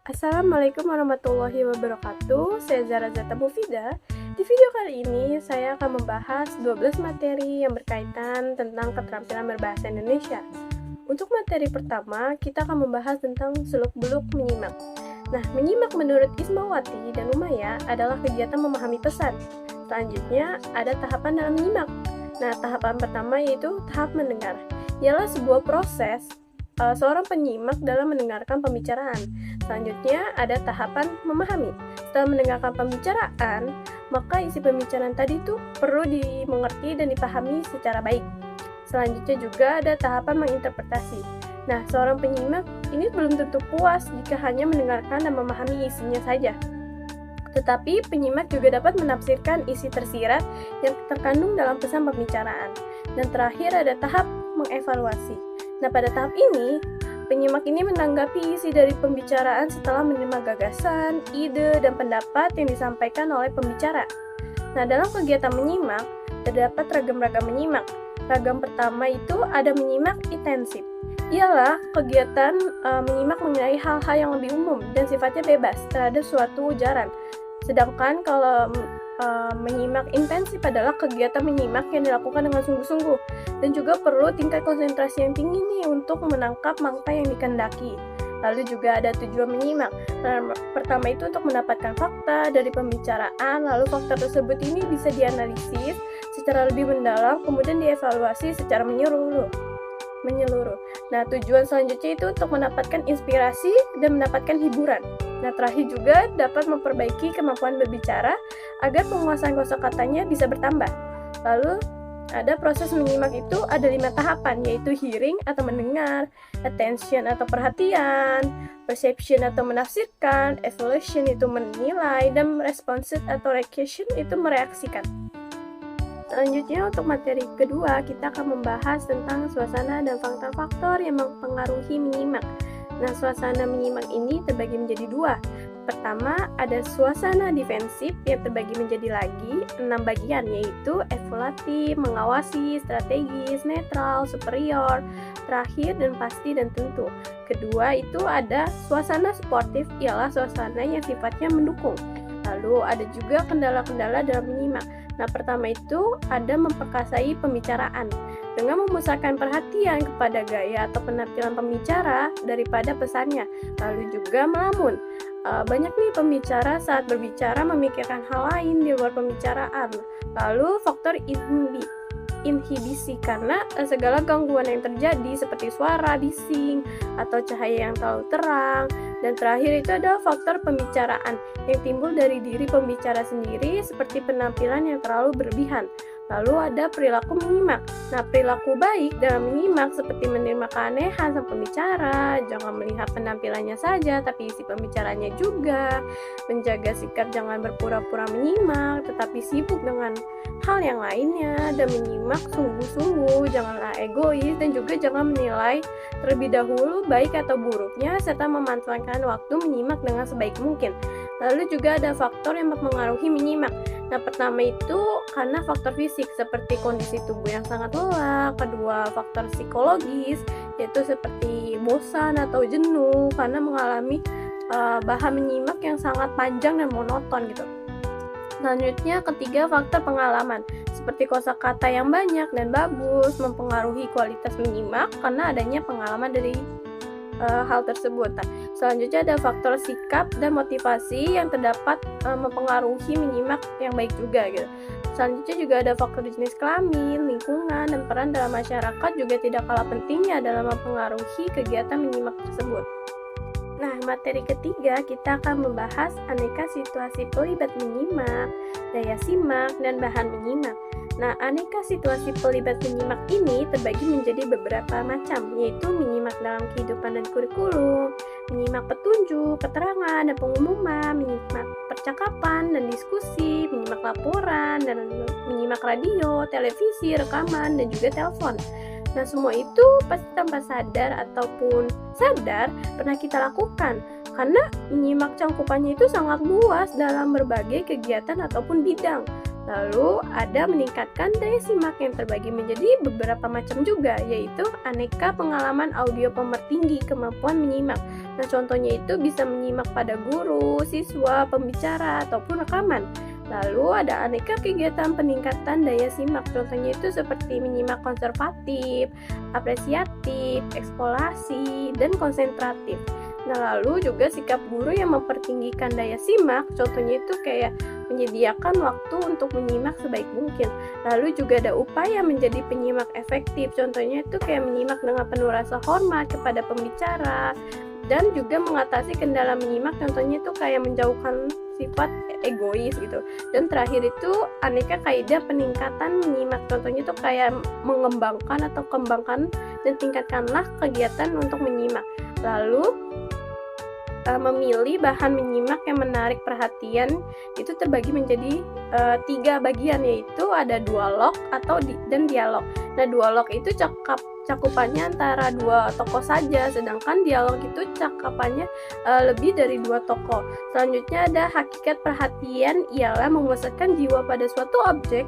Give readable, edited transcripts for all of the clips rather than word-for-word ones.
Assalamualaikum warahmatullahi wabarakatuh. Saya Zara Zata Mufida. Di video kali ini saya akan membahas 12 materi yang berkaitan tentang keterampilan berbahasa Indonesia. Untuk materi pertama, kita akan membahas tentang seluk-beluk menyimak. Nah, menyimak menurut Ismawati dan Umaya adalah kegiatan memahami pesan. Selanjutnya, ada tahapan dalam menyimak. Nah, tahapan pertama yaitu tahap mendengar. Ialah sebuah proses seorang penyimak dalam mendengarkan pembicaraan. Selanjutnya ada tahapan memahami. Setelah mendengarkan pembicaraan, maka isi pembicaraan tadi itu perlu dimengerti dan dipahami secara baik. Selanjutnya juga ada tahapan menginterpretasi. Nah, seorang penyimak ini belum tentu puas jika hanya mendengarkan dan memahami isinya saja. Tetapi penyimak juga dapat menafsirkan isi tersirat yang terkandung dalam pesan pembicaraan. Dan terakhir ada tahap mengevaluasi. Nah, pada tahap ini, penyimak ini menanggapi isi dari pembicaraan setelah menerima gagasan, ide, dan pendapat yang disampaikan oleh pembicara. Nah, dalam kegiatan menyimak, terdapat ragam-ragam menyimak. Ragam pertama itu ada menyimak intensif. Ialah kegiatan menyimak mengenai hal-hal yang lebih umum dan sifatnya bebas terhadap suatu ujaran. Sedangkan kalau menyimak intensif adalah kegiatan menyimak yang dilakukan dengan sungguh-sungguh dan juga perlu tingkat konsentrasi yang tinggi nih untuk menangkap makna yang dikehendaki. Lalu juga ada tujuan menyimak. Nah, pertama itu untuk mendapatkan fakta dari pembicaraan, lalu fakta tersebut ini bisa dianalisis secara lebih mendalam, kemudian dievaluasi secara menyeluruh. Nah, tujuan selanjutnya itu untuk mendapatkan inspirasi dan mendapatkan hiburan. Nah, terakhir juga dapat memperbaiki kemampuan berbicara agar penguasaan kosakatanya bisa bertambah. Lalu, ada proses menyimak itu ada 5 tahapan, yaitu hearing atau mendengar, attention atau perhatian, perception atau menafsirkan, evaluation itu menilai, dan responsive atau reaction itu mereaksikan. Selanjutnya untuk materi kedua, kita akan membahas tentang suasana dan faktor-faktor yang mempengaruhi menyimak. Nah, suasana menyimak ini terbagi menjadi 2. Pertama, ada suasana defensif yang terbagi menjadi lagi 6 bagian, yaitu evaluatif, mengawasi, strategis, netral, superior, terakhir, dan pasti dan tentu. Kedua, itu ada suasana suportif, ialah suasana yang sifatnya mendukung. Lalu ada juga kendala-kendala dalam menyimak. Nah, pertama itu ada memperkasai pembicaraan dengan memusatkan perhatian kepada gaya atau penampilan pembicara daripada pesannya. Lalu juga melamun. Banyak nih pembicara saat berbicara memikirkan hal lain di luar pembicaraan. Lalu faktor inhibisi karena segala gangguan yang terjadi seperti suara, bising, atau cahaya yang terlalu terang. Dan terakhir itu adalah faktor pembicaraan yang timbul dari diri pembicara sendiri seperti penampilan yang terlalu berlebihan. Lalu ada perilaku menyimak. Nah, perilaku baik dalam menyimak seperti menerima keanehan sang pembicara, jangan melihat penampilannya saja tapi isi pembicaranya juga, menjaga sikap jangan berpura-pura menyimak tetapi sibuk dengan hal yang lainnya, dan menyimak sungguh-sungguh, janganlah egois, dan juga jangan menilai terlebih dahulu baik atau buruknya serta memanfaatkan waktu menyimak dengan sebaik mungkin. Lalu juga ada faktor yang mempengaruhi menyimak. Nah, pertama itu karena faktor fisik seperti kondisi tubuh yang sangat lelah. Kedua, faktor psikologis yaitu seperti bosan atau jenuh karena mengalami bahan menyimak yang sangat panjang dan monoton gitu. Selanjutnya, ketiga, faktor pengalaman seperti kosakata yang banyak dan bagus mempengaruhi kualitas menyimak karena adanya pengalaman dari hal tersebut. Selanjutnya ada faktor sikap dan motivasi yang terdapat mempengaruhi menyimak yang baik juga gitu. Selanjutnya juga ada faktor jenis kelamin, lingkungan, dan peran dalam masyarakat juga tidak kalah pentingnya dalam mempengaruhi kegiatan menyimak tersebut. Nah, materi ketiga kita akan membahas aneka situasi pelibat menyimak, daya simak, dan bahan menyimak. Nah, aneka situasi pelibat menyimak ini terbagi menjadi beberapa macam, yaitu menyimak dalam kehidupan dan kurikulum, menyimak petunjuk, keterangan, dan pengumuman, menyimak percakapan dan diskusi, menyimak laporan, dan menyimak radio, televisi, rekaman, dan juga telepon. Nah, semua itu pasti tanpa sadar ataupun sadar pernah kita lakukan karena menyimak cangkupannya itu sangat luas dalam berbagai kegiatan ataupun bidang. Lalu ada meningkatkan daya simak yang terbagi menjadi beberapa macam juga, yaitu aneka pengalaman audio pemertinggi kemampuan menyimak. Nah, contohnya itu bisa menyimak pada guru, siswa, pembicara, ataupun rekaman. Lalu ada aneka kegiatan peningkatan daya simak, contohnya itu seperti menyimak konservatif, apresiatif, eksplorasi, dan konsentratif. Nah, lalu juga sikap guru yang mempertinggikan daya simak, contohnya itu kayak menyediakan waktu untuk menyimak sebaik mungkin. Lalu juga ada upaya menjadi penyimak efektif, contohnya itu kayak menyimak dengan penuh rasa hormat kepada pembicara, dan juga mengatasi kendala menyimak, contohnya itu kayak menjauhkan sifat egois gitu. Dan terakhir itu aneka kaidah peningkatan menyimak, contohnya itu kayak mengembangkan atau kembangkan dan tingkatkanlah kegiatan untuk menyimak. Lalu memilih bahan menyimak yang menarik perhatian itu terbagi menjadi 3 bagian, yaitu ada dualog dan dialog. Nah, dualog itu cakupannya antara 2 tokoh saja, sedangkan dialog itu cakupannya lebih dari 2 tokoh. Selanjutnya ada hakikat perhatian, ialah memusatkan jiwa pada suatu objek.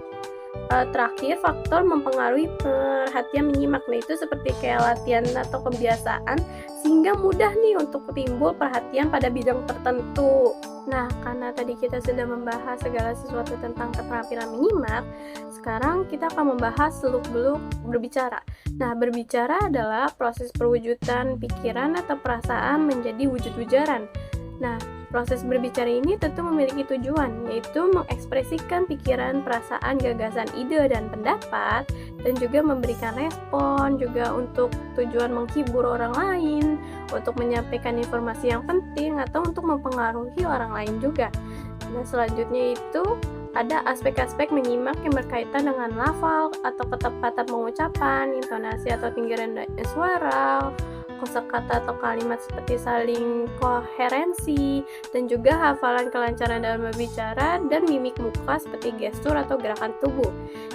Terakhir, faktor mempengaruhi perhatian menyimak. Nah, itu seperti kayak latihan atau kebiasaan sehingga mudah nih untuk timbul perhatian pada bidang tertentu. Nah, karena tadi kita sudah membahas segala sesuatu tentang keterampilan menyimak, sekarang kita akan membahas seluk-beluk berbicara. Nah, berbicara adalah proses perwujudan pikiran atau perasaan menjadi wujud ujaran. Nah, proses berbicara ini tentu memiliki tujuan, yaitu mengekspresikan pikiran, perasaan, gagasan, ide, dan pendapat, dan juga memberikan respon, juga untuk tujuan menghibur orang lain, untuk menyampaikan informasi yang penting, atau untuk mempengaruhi orang lain juga. Nah, selanjutnya itu ada aspek-aspek menyimak yang berkaitan dengan lafal atau ketepatan pengucapan, intonasi atau tinggi rendah suara, kosakata atau kalimat seperti saling koherensi, dan juga hafalan kelancaran dalam berbicara, dan mimik muka seperti gestur atau gerakan tubuh.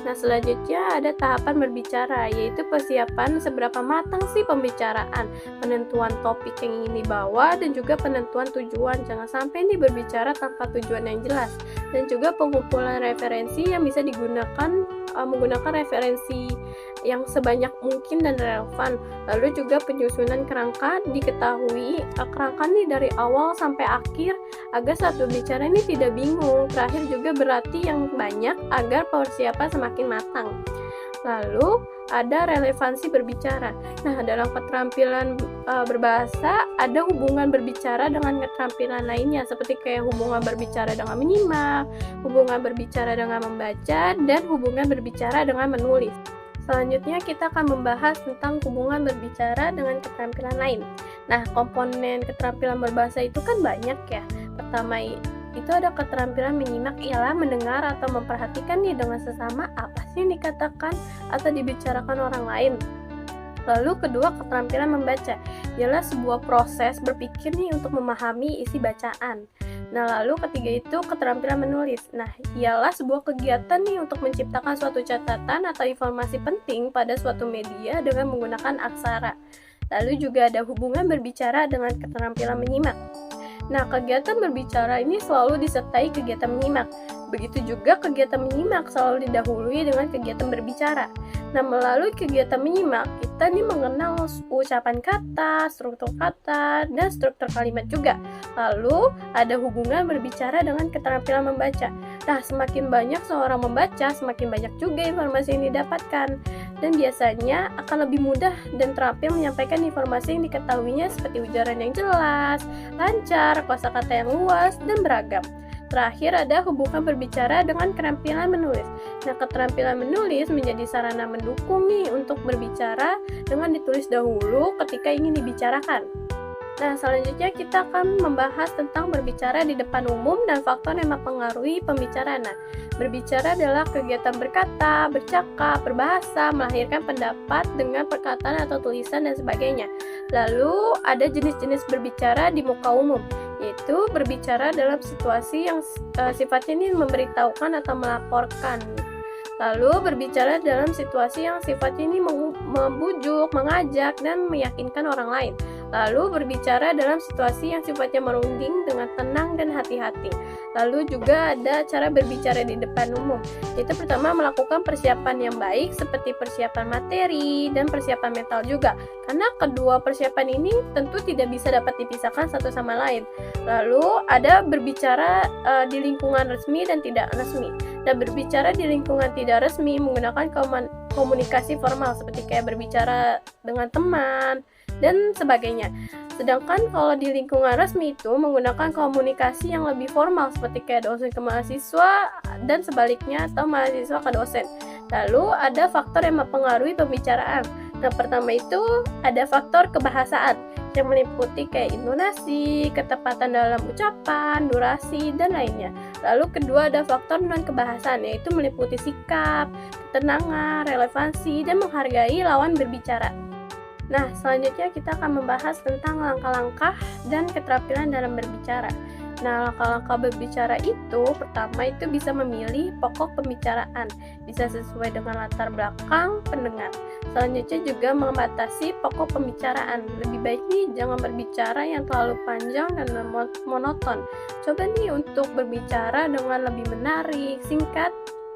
Nah, selanjutnya ada tahapan berbicara, yaitu persiapan seberapa matang sih pembicaraan, penentuan topik yang ingin dibawa, dan juga penentuan tujuan. Jangan sampai nih berbicara tanpa tujuan yang jelas, dan juga pengumpulan referensi yang bisa digunakan menggunakan referensi yang sebanyak mungkin dan relevan. Lalu juga penyusunan kerangka, diketahui kerangka nih dari awal sampai akhir agar saat berbicara ini tidak bingung. Terakhir juga berlatih yang banyak agar persiapan semakin matang. Lalu ada relevansi berbicara. Nah, dalam keterampilan berbahasa ada hubungan berbicara dengan keterampilan lainnya, seperti kayak hubungan berbicara dengan menyimak, hubungan berbicara dengan membaca, dan hubungan berbicara dengan menulis. Selanjutnya kita akan membahas tentang hubungan berbicara dengan keterampilan lain. Nah, komponen keterampilan berbahasa itu kan banyak ya. Pertama itu ada keterampilan menyimak, ialah mendengar atau memperhatikan nih dengan sesama apa sih yang dikatakan atau dibicarakan orang lain. Lalu kedua, keterampilan membaca, ialah sebuah proses berpikir nih untuk memahami isi bacaan. Nah, lalu ketiga itu keterampilan menulis. Nah, ialah sebuah kegiatan nih untuk menciptakan suatu catatan atau informasi penting pada suatu media dengan menggunakan aksara. Lalu juga ada hubungan berbicara dengan keterampilan menyimak. Nah, kegiatan berbicara ini selalu disertai kegiatan menyimak. Begitu juga kegiatan menyimak selalu didahului dengan kegiatan berbicara. Nah, melalui kegiatan menyimak, kita nih mengenal ucapan kata, dan struktur kalimat juga. Lalu, ada hubungan berbicara dengan keterampilan membaca. Nah, semakin banyak seorang membaca, semakin banyak juga informasi yang didapatkan. Dan biasanya akan lebih mudah dan terampil menyampaikan informasi yang diketahuinya seperti ujaran yang jelas, lancar, kosakata yang luas, dan beragam. Terakhir ada hubungan berbicara dengan keterampilan menulis. Nah, keterampilan menulis menjadi sarana mendukung nih untuk berbicara dengan ditulis dahulu ketika ingin dibicarakan. Nah, selanjutnya kita akan membahas tentang berbicara di depan umum dan faktor yang mempengaruhi pembicaraan. Nah, berbicara adalah kegiatan berkata, bercakap, berbahasa, melahirkan pendapat dengan perkataan atau tulisan dan sebagainya. Lalu ada jenis-jenis berbicara di muka umum, yaitu berbicara dalam situasi yang sifatnya ini memberitahukan atau melaporkan. Lalu berbicara dalam situasi yang sifatnya ini membujuk, mengajak, dan meyakinkan orang lain. Lalu berbicara dalam situasi yang sifatnya merunding dengan tenang dan hati-hati. Lalu juga ada cara berbicara di depan umum. Itu pertama melakukan persiapan yang baik seperti persiapan materi dan persiapan mental juga. Karena kedua persiapan ini tentu tidak bisa dapat dipisahkan satu sama lain. Lalu ada berbicara di lingkungan resmi dan tidak resmi. Dan berbicara di lingkungan tidak resmi menggunakan komunikasi formal seperti kayak berbicara dengan teman dan sebagainya. Sedangkan kalau di lingkungan resmi itu menggunakan komunikasi yang lebih formal seperti kayak dosen ke mahasiswa dan sebaliknya atau mahasiswa ke dosen. Lalu ada faktor yang mempengaruhi pembicaraan. Nah, pertama itu ada faktor kebahasaan yang meliputi kayak intonasi, ketepatan dalam ucapan, durasi, dan lainnya. Lalu kedua ada faktor non-kebahasaan, yaitu meliputi sikap, ketenangan, relevansi, dan menghargai lawan berbicara. Nah, selanjutnya kita akan membahas tentang langkah-langkah dan keterampilan dalam berbicara. Nah, langkah-langkah berbicara itu, pertama itu bisa memilih pokok pembicaraan, bisa sesuai dengan latar belakang pendengar. Selanjutnya juga membatasi pokok pembicaraan. Lebih baik nih jangan berbicara yang terlalu panjang dan monoton. Coba nih untuk berbicara dengan lebih menarik, singkat,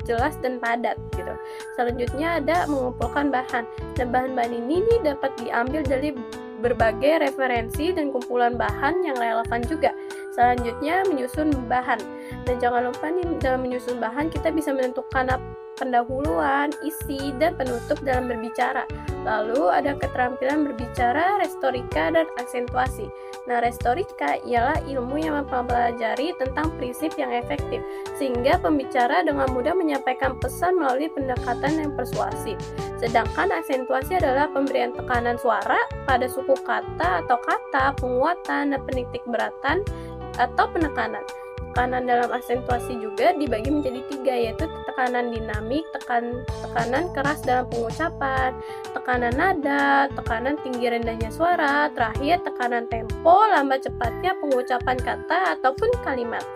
jelas dan padat gitu. Selanjutnya ada mengumpulkan bahan. Dan bahan-bahan ini nih dapat diambil dari berbagai referensi dan kumpulan bahan yang relevan juga. Selanjutnya menyusun bahan. Dan jangan lupa nih dalam menyusun bahan kita bisa menentukan pendahuluan, isi, dan penutup dalam berbicara. Lalu ada keterampilan berbicara, retorika, dan aksentuasi. Nah, retorika ialah ilmu yang mempelajari tentang prinsip yang efektif, sehingga pembicara dengan mudah menyampaikan pesan melalui pendekatan yang persuasif. Sedangkan aksentuasi adalah pemberian tekanan suara pada suku kata atau kata, penguatan, dan penitik beratan atau penekanan. Tekanan dalam aksentuasi juga dibagi menjadi 3, yaitu tekanan dinamik, tekanan keras dalam pengucapan, tekanan nada, tekanan tinggi rendahnya suara, terakhir tekanan tempo, lambat cepatnya pengucapan kata ataupun kalimat.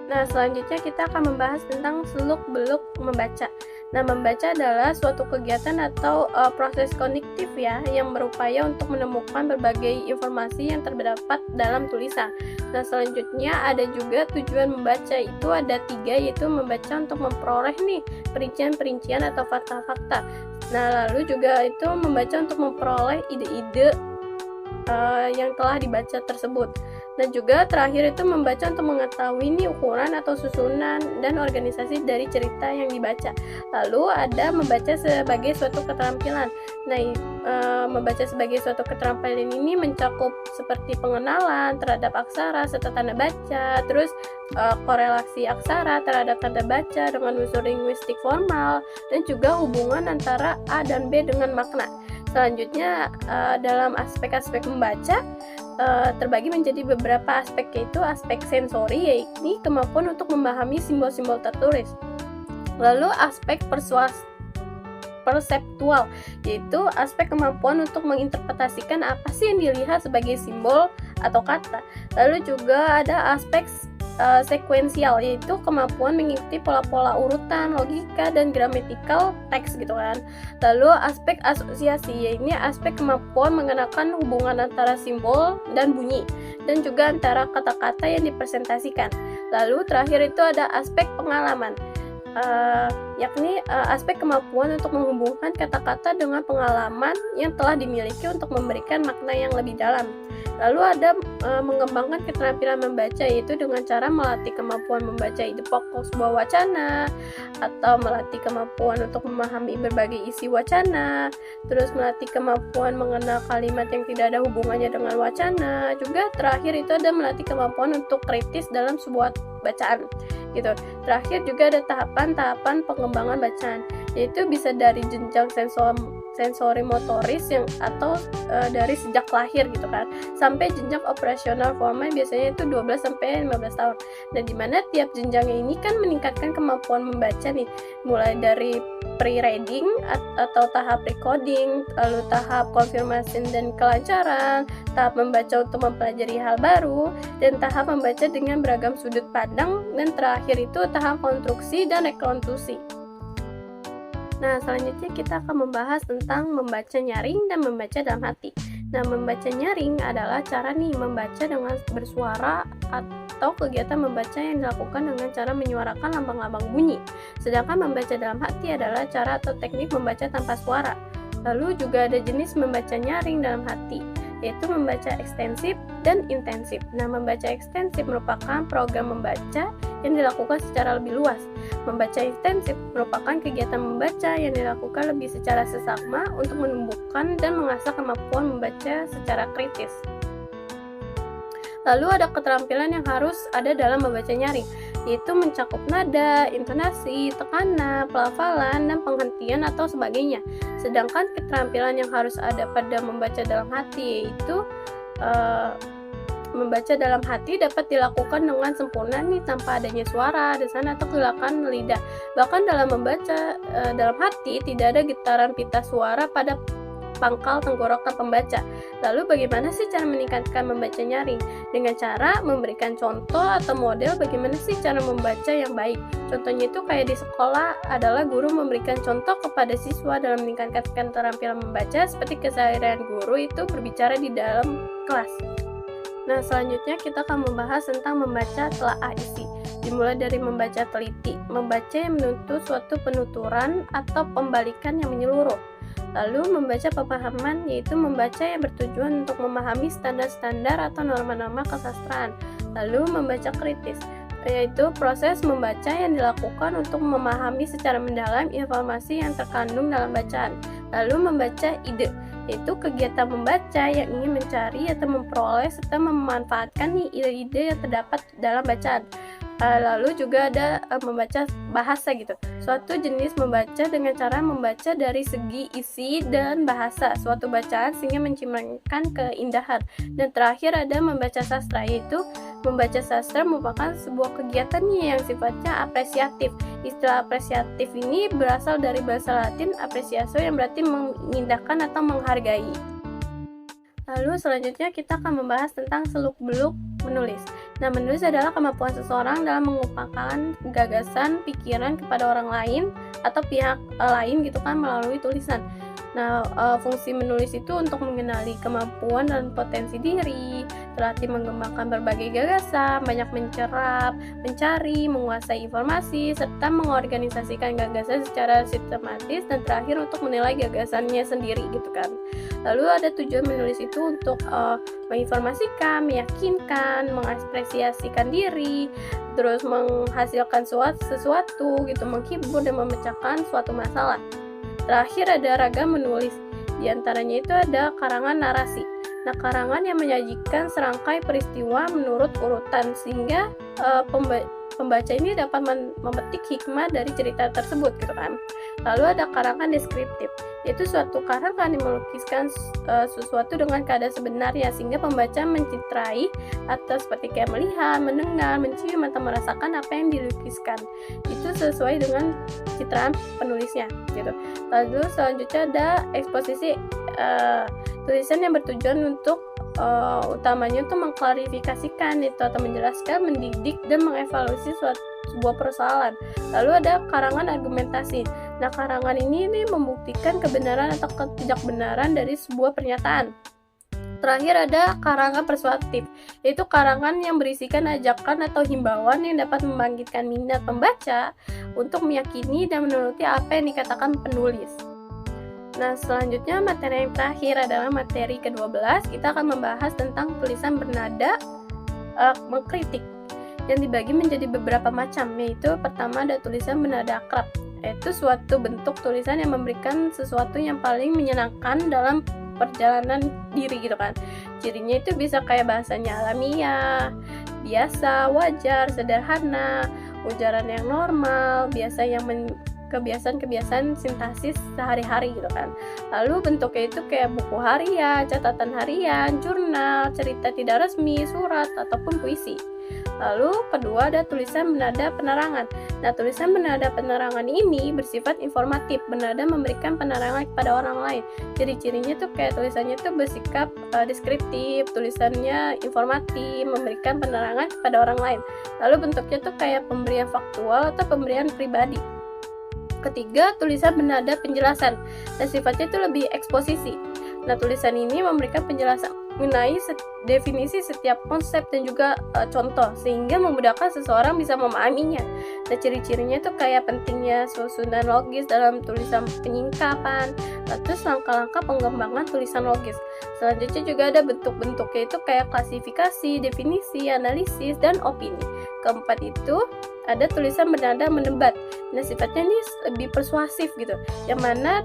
Nah, selanjutnya kita akan membahas tentang seluk-beluk membaca. Nah, membaca adalah suatu kegiatan atau proses kognitif ya, yang berupaya untuk menemukan berbagai informasi yang terdapat dalam tulisan. Nah, selanjutnya ada juga tujuan membaca, itu ada 3, yaitu membaca untuk memperoleh nih perincian-perincian atau fakta-fakta. Nah, lalu juga itu membaca untuk memperoleh ide-ide yang telah dibaca tersebut. Dan juga terakhir itu membaca untuk mengetahui nih ukuran atau susunan dan organisasi dari cerita yang dibaca. Lalu ada membaca sebagai suatu keterampilan. Nah, membaca sebagai suatu keterampilan ini mencakup seperti pengenalan terhadap aksara serta tanda baca, terus korelasi aksara terhadap tanda baca dengan unsur linguistik formal, dan juga hubungan antara A dan B dengan makna. Selanjutnya dalam aspek-aspek membaca terbagi menjadi beberapa aspek, yaitu aspek sensori, yaitu kemampuan untuk memahami simbol-simbol tertulis. Lalu aspek perseptual, yaitu aspek kemampuan untuk menginterpretasikan apa sih yang dilihat sebagai simbol atau kata. Lalu juga ada aspek sekuensial, yaitu kemampuan mengikuti pola-pola urutan, logika, dan gramatikal teks gitu kan. Lalu aspek asosiasi, yaitu aspek kemampuan mengenalkan hubungan antara simbol dan bunyi, dan juga antara kata-kata yang dipresentasikan. Lalu terakhir itu ada aspek pengalaman, yakni aspek kemampuan untuk menghubungkan kata-kata dengan pengalaman yang telah dimiliki untuk memberikan makna yang lebih dalam. Lalu ada mengembangkan keterampilan membaca, yaitu dengan cara melatih kemampuan membaca ide pokok sebuah wacana, atau melatih kemampuan untuk memahami berbagai isi wacana, terus melatih kemampuan mengenal kalimat yang tidak ada hubungannya dengan wacana. Juga terakhir itu ada melatih kemampuan untuk kritis dalam sebuah bacaan gitu. Terakhir juga ada tahapan-tahapan pengembangan bacaan, yaitu bisa dari jenjang sensori motoris yang atau dari sejak lahir gitu kan, sampai jenjang operasional formal, biasanya itu 12 sampai 15 tahun. Dan dimana tiap jenjangnya ini kan meningkatkan kemampuan membaca nih, mulai dari pre-reading atau tahap recording, lalu tahap konfirmasi dan kelancaran, tahap membaca untuk mempelajari hal baru, dan tahap membaca dengan beragam sudut pandang, dan terakhir itu tahap konstruksi dan rekonstruksi. Nah, selanjutnya kita akan membahas tentang membaca nyaring dan membaca dalam hati. Nah, membaca nyaring adalah cara nih membaca dengan bersuara atau kegiatan membaca yang dilakukan dengan cara menyuarakan lambang-lambang bunyi. Sedangkan membaca dalam hati adalah cara atau teknik membaca tanpa suara. Lalu juga ada jenis membaca nyaring dalam hati, yaitu membaca ekstensif dan intensif. Nah, membaca ekstensif merupakan program membaca yang dilakukan secara lebih luas. Membaca intensif merupakan kegiatan membaca yang dilakukan lebih secara seksama untuk menumbuhkan dan mengasah kemampuan membaca secara kritis. Lalu ada keterampilan yang harus ada dalam membaca nyaring, yaitu mencakup nada, intonasi, tekanan, pelafalan, dan penghentian atau sebagainya. Sedangkan keterampilan yang harus ada pada membaca dalam hati yaitu membaca dalam hati dapat dilakukan dengan sempurna nih tanpa adanya suara, desahan atau gerakan lidah. Bahkan dalam membaca dalam hati tidak ada getaran pita suara pada pangkal tenggorokan pembaca. Lalu bagaimana sih cara meningkatkan membaca nyaring? Dengan cara memberikan contoh atau model bagaimana sih cara membaca yang baik. Contohnya itu kayak di sekolah adalah guru memberikan contoh kepada siswa dalam meningkatkan keterampilan membaca seperti keseharian guru itu berbicara di dalam kelas. Nah, selanjutnya kita akan membahas tentang membaca telaah isi. Dimulai dari membaca teliti, membaca yang menuntut suatu penuturan atau pembalikan yang menyeluruh. Lalu membaca pemahaman, yaitu membaca yang bertujuan untuk memahami standar-standar atau norma-norma kesastraan. Lalu membaca kritis, yaitu proses membaca yang dilakukan untuk memahami secara mendalam informasi yang terkandung dalam bacaan. Lalu membaca ide, yaitu kegiatan membaca yang ingin mencari atau memperoleh serta memanfaatkan ide-ide yang terdapat dalam bacaan. Lalu juga ada membaca bahasa gitu, suatu jenis membaca dengan cara membaca dari segi isi dan bahasa suatu bacaan sehingga menciptakan keindahan. Dan terakhir ada membaca sastra, yaitu membaca sastra merupakan sebuah kegiatan yang sifatnya apresiatif. Istilah apresiatif ini berasal dari bahasa Latin appreciatio yang berarti mengindahkan atau menghargai. Lalu selanjutnya kita akan membahas tentang seluk-beluk menulis. Nah, menulis adalah kemampuan seseorang dalam mengungkapkan gagasan, pikiran kepada orang lain atau pihak lain gitu kan melalui tulisan. Nah, fungsi menulis itu untuk mengenali kemampuan dan potensi diri, terlatih mengembangkan berbagai gagasan, banyak mencerap, mencari, menguasai informasi, serta mengorganisasikan gagasan secara sistematis, dan terakhir untuk menilai gagasannya sendiri gitu kan. Lalu ada tujuan menulis itu untuk menginformasikan, meyakinkan, mengapresiasikan diri, terus menghasilkan sesuatu gitu, menghibur dan memecahkan suatu masalah. Terakhir ada ragam menulis, di antaranya itu ada karangan narasi. Nah, karangan yang menyajikan serangkai peristiwa menurut urutan sehingga pembaca ini dapat memetik hikmah dari cerita tersebut gitu kan. Lalu ada karangan deskriptif, yaitu suatu karangan yang melukiskan sesuatu dengan keadaan sebenarnya sehingga pembaca mencitrai atau seperti kayak melihat, mendengar, mencium atau merasakan apa yang dilukiskan. Itu sesuai dengan citraan penulisnya gitu. Lalu selanjutnya ada eksposisi, tulisan yang bertujuan untuk utamanya untuk mengklarifikasikan itu atau menjelaskan, mendidik dan mengevaluasi sebuah persoalan. Lalu ada karangan argumentasi. Nah, karangan ini membuktikan kebenaran atau ketidakbenaran dari sebuah pernyataan. Terakhir ada karangan persuasif, yaitu karangan yang berisikan ajakan atau himbauan yang dapat membangkitkan minat pembaca untuk meyakini dan menuruti apa yang dikatakan penulis. Nah, selanjutnya materi yang terakhir adalah materi ke-12. Kita akan membahas tentang tulisan bernada mengkritik yang dibagi menjadi beberapa macam, yaitu pertama ada tulisan bernada akrab, yaitu suatu bentuk tulisan yang memberikan sesuatu yang paling menyenangkan dalam perjalanan diri gitu kan. Cirinya itu bisa kayak bahasanya alamiah, biasa, wajar, sederhana, ujaran yang normal, biasa yang kebiasaan-kebiasaan sintaksis sehari-hari gitu kan. Lalu bentuknya itu kayak buku harian, catatan harian, jurnal, cerita tidak resmi, surat, ataupun puisi. Lalu kedua ada tulisan bernada penerangan. Nah, tulisan bernada penerangan ini bersifat informatif, bernada memberikan penerangan kepada orang lain. Ciri-cirinya tuh kayak tulisannya tuh bersikap deskriptif, tulisannya informatif, memberikan penerangan kepada orang lain. Lalu bentuknya tuh kayak pemberian faktual atau pemberian pribadi. Ketiga, tulisan bernada penjelasan. Dan sifatnya itu lebih eksposisi. Nah, tulisan ini memberikan penjelasan mengenai definisi setiap konsep dan juga contoh, sehingga memudahkan seseorang bisa memahaminya. Nah, ciri-cirinya itu kayak pentingnya susunan logis dalam tulisan penyingkapan, terus langkah-langkah pengembangan tulisan logis. Selanjutnya juga ada bentuk-bentuknya itu kayak klasifikasi, definisi, analisis, dan opini. Keempat itu ada tulisan bernada mendebat. Nah, sifatnya ini lebih persuasif gitu, yang mana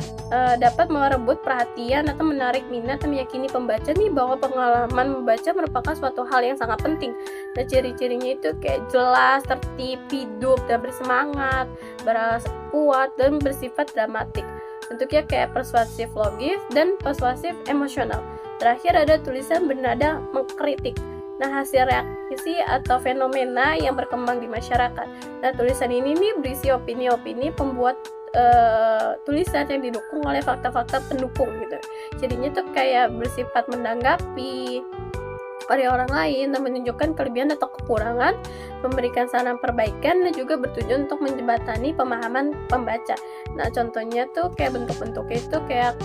dapat merebut perhatian atau menarik minat dan meyakini pembaca nih bahwa pengalaman membaca merupakan suatu hal yang sangat penting. Nah, ciri-cirinya itu kayak jelas, tertib, hidup, dan bersemangat, berasa kuat, dan bersifat dramatik. Bentuknya kayak persuasif logis dan persuasif emosional. Terakhir ada tulisan bernada mengkritik. Nah, hasil reaksi atau fenomena yang berkembang di masyarakat. Nah, tulisan ini nih berisi opini-opini pembuat tulisan yang didukung oleh fakta-fakta pendukung gitu. Jadinya tuh kayak bersifat menanggapi karya orang lain dan menunjukkan kelebihan atau kekurangan, memberikan saran perbaikan, dan juga bertujuan untuk menjembatani pemahaman pembaca. Nah, contohnya tuh kayak bentuk-bentuknya itu kayak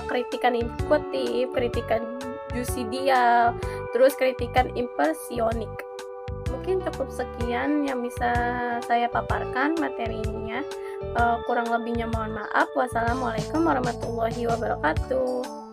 kritikan induktif, kritikan jusidial, terus kritikan impresionik. Mungkin cukup sekian yang bisa saya paparkan materinya. Kurang lebihnya mohon maaf. Wassalamualaikum warahmatullahi wabarakatuh.